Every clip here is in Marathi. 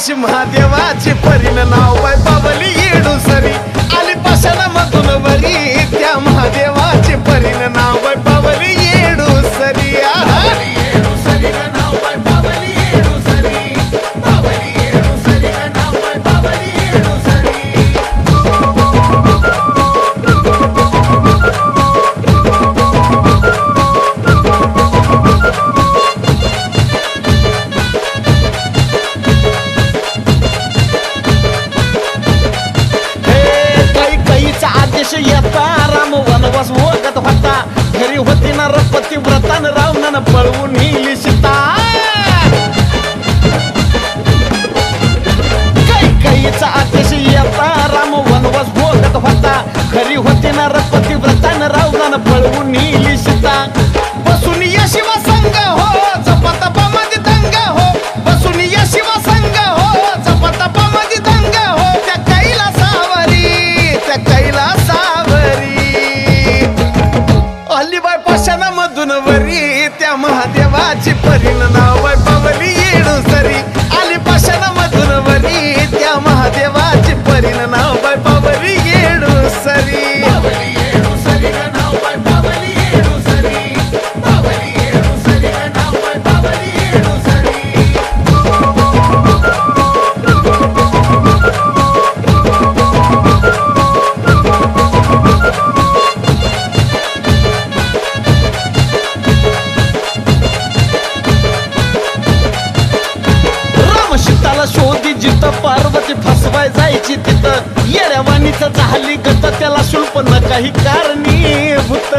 अशी महादेवाची परीन नाव बाय पावली येडू सरी आली पाषाणामधून वरी त्या महादेवाची परीन नाव बाय पावली येडू सरी येता राम वनवास वगत होता घरी होती ना रपती व्रतान रावणानं पळवून नेली सीता कैकेयीचा आदेश येता राम वनवास वगत होता घरी होती ना रपती व्रतान रावणानं पळवून नेली सीता बसून या शिवा संग हो जपतपामध्ये दंग हो बसून या शिवा संग हो जपतपामध्ये दंग हो त्या कैलासावरी त्या पाषाणामधून वरी त्या महादेवाची परीन नाव बाय पावली येडू सरी आली पाषाणामधून वरी त्या महादेवाची परीन नाव बाय पावली येडू सरी शोधी जिथं पार्वती फसवाय जायची तिथं येड्यावानीच झाली गत त्याला शुल्प न काही कारणीभूत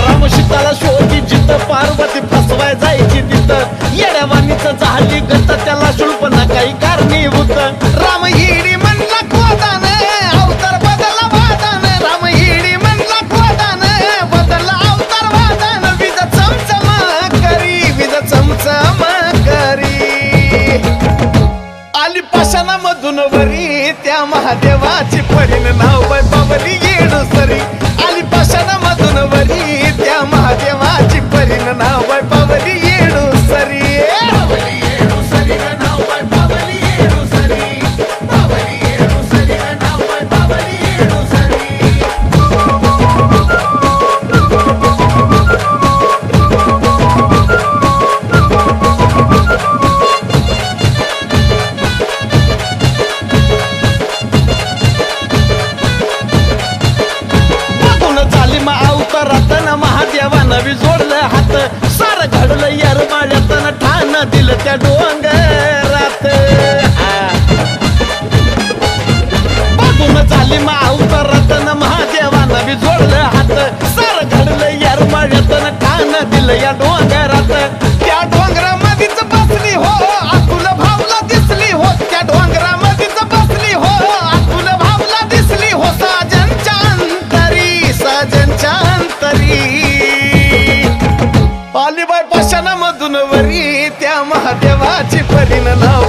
राम सीताला शोधी जिथं पार्वती फसवाय जायची तिथं येड्यावानीच झाली गत त्याला शुल्प न काही कारणीभूत राम येडी म्हणला क्रोधान अवतार बदला वादान राम येडी म्हणला क्रोधान बदला अवतार वादान विज चमचम करी विज चमचम करी आली पाषाणामधून वरी त्या महादेवाची परीन नाव बाय पावली येडू सरी आली पाषाणामधून वरी त्या महादेवाची परीन नाव बाय पावली येडू सरी महादेवानं बी जोडलं हात सार घडलं यार माळ्यातनं ठाण दिलं त्या डोंगरात बघून झाली मावतरातनं महादेवानं बी जोडलं हात सार घडलं यार माळ्यातनं ठाण दिलं या डोंगरात त्या डोंगरामध्येच बसली हो आतुल भावला दिसली हो त्या डोंगरामध्येच बसली हो आतुल भावला दिसली हो साजनच्या अंतरी साजनच्या अंतरी आली बाय पाषाणामधून वरी त्या महादेवाची परीन नाव